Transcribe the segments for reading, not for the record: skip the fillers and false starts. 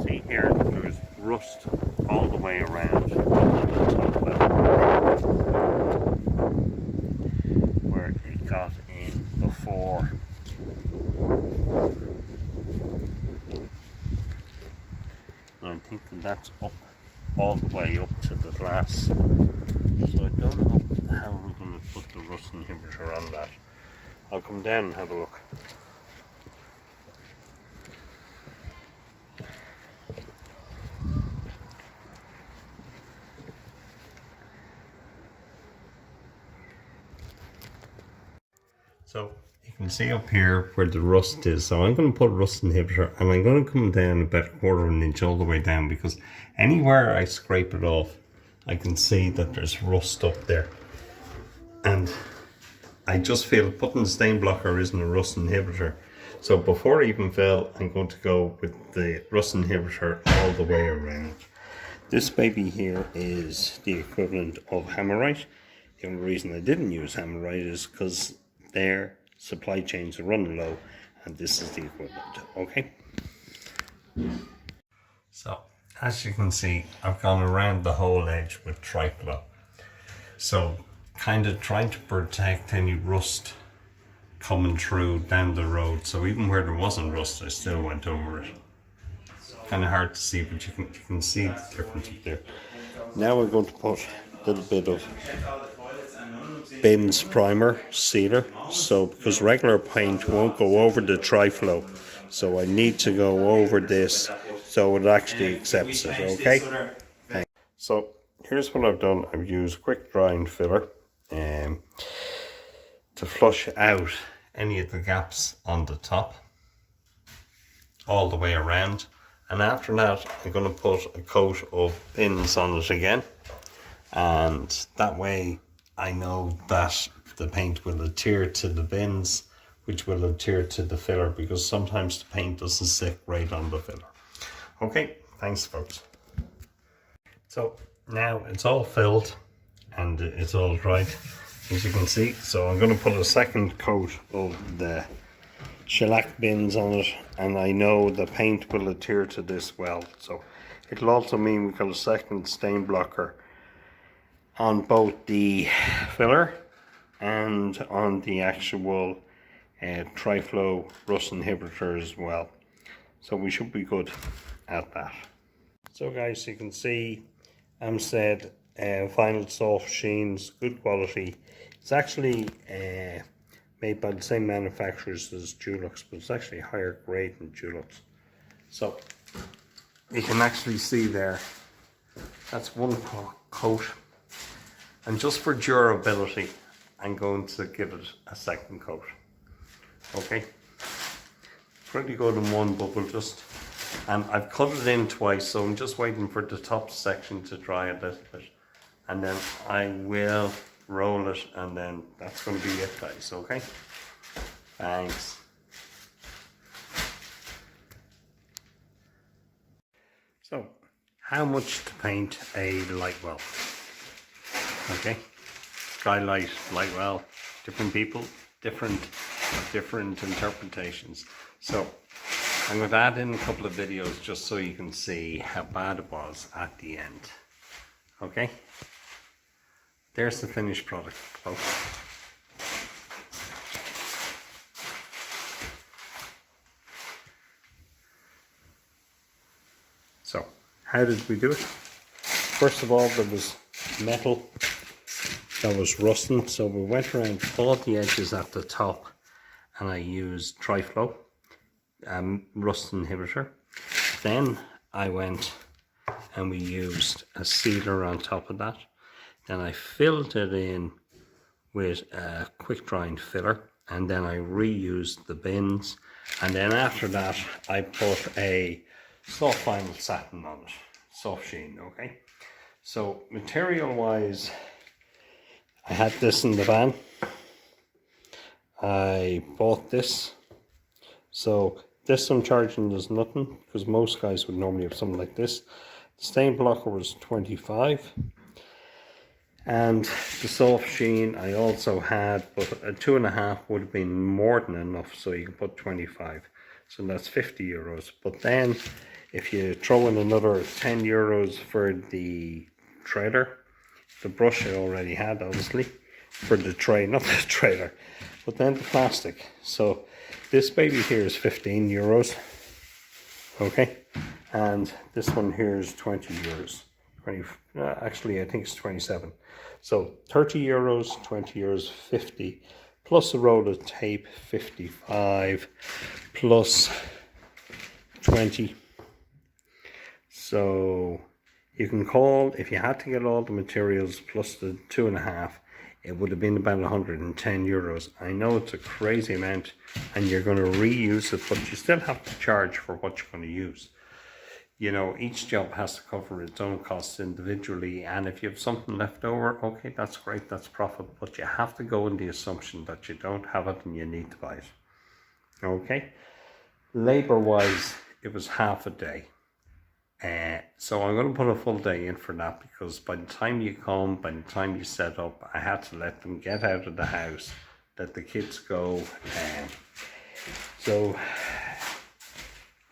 See here, there's rust all the way around where it got in before. And I think that's up all the way up to the glass. So I don't know how we're going to put the rust inhibitor on that. I'll come down and have a look. So you can see up here where the rust is. So I'm going to put rust inhibitor and I'm going to come down about 1/4 of an inch all the way down, because anywhere I scrape it off, I can see that there's rust up there. And I just feel putting the stain blocker isn't a rust inhibitor. So before I even fill, I'm going to go with the rust inhibitor all the way around. This baby here is the equivalent of Hammerite. The only reason I didn't use Hammerite is because their supply chains are running low, and this is the equivalent. Okay. So as you can see, I've gone around the whole edge with Triflo. So kind of trying to protect any rust coming through down the road. So even where there wasn't rust, I still went over it. Kind of hard to see, but you can see the difference up there. Now we're going to put a little bit of Bins primer sealer. So because regular paint won't go over the Triflo, so I need to go over this so it actually accepts it. Okay. Thanks. So here's what I've done. I've used quick drying filler to flush out any of the gaps on the top all the way around, and after that I'm going to put a coat of bins on it again, and that way I know that the paint will adhere to the bins, which will adhere to the filler, because sometimes the paint doesn't stick right on the filler. Okay, thanks folks. So now it's all filled and it's all dried, as you can see. So I'm going to put a second coat of the shellac bins on it, and I know the paint will adhere to this well. So it'll also mean we've got a second stain blocker on both the filler and on the actual Triflo rust inhibitor as well. So we should be good at that. So guys, you can see Amstead vinyl soft sheens, good quality. It's actually made by the same manufacturers as Dulux, but it's actually higher grade than Dulux. So you can actually see there, that's one coat. And just for durability, I'm going to give it a second coat. Okay, pretty good in one, but we'll just, and I've cut it in twice, so I'm just waiting for the top section to dry a little bit, and then I will roll it, and then that's going to be it guys. Okay, thanks. So how much to paint a light well? Okay, dry light, light well, different people, different interpretations. So I'm going to add in a couple of videos just so you can see how bad it was at the end. Okay, there's the finished product, folks. So how did we do it? First of all, there was metal that was rusting, so we went around all the edges at the top, and I used Triflo rust inhibitor. Then I went and we used a sealer on top of that. Then I filled it in with a quick drying filler, and then I reused the bins, and then after that I put a soft vinyl satin on it, soft sheen. Okay, so material wise, I had this in the van. I bought this. So this I'm charging as nothing, because most guys would normally have something like this. The stain blocker was 25. And the soft sheen I also had, but a 2.5 would have been more than enough, so you can put 25. So that's €50. But then If you throw in another 10 euros for the trailer, the brush I already had, obviously, for the tray, not the trailer, but then the plastic. So this baby here is 15 euros, okay, and this one here is 20 euros. Actually, I think it's 27. So 30 euros, 20 euros, 50, plus a roll of tape, 55, plus 20. So you can call, if you had to get all the materials plus the 2.5, it would have been about 110 euros. I know it's a crazy amount and you're going to reuse it, but you still have to charge for what you're going to use. You know, each job has to cover its own costs individually, and if you have something left over, okay, that's great, that's profit, but you have to go in the assumption that you don't have it and you need to buy it. Okay, labor wise, it was half a day. So I'm going to put a full day in for that, because by the time you come, by the time you set up, I had to let them get out of the house, let the kids go. So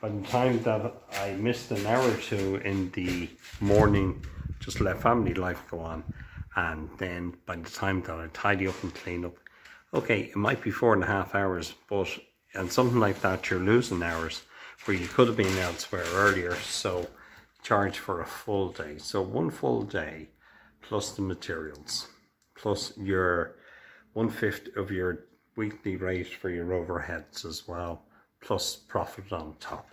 by the time that I missed an hour or two in the morning, just let family life go on. And then by the time that I tidy up and clean up, okay, it might be 4.5 hours, but and something like that, you're losing hours where you could have been elsewhere earlier. So charge for a full day. So one full day plus the materials, plus your 1/5 of your weekly rate for your overheads as well, plus profit on top.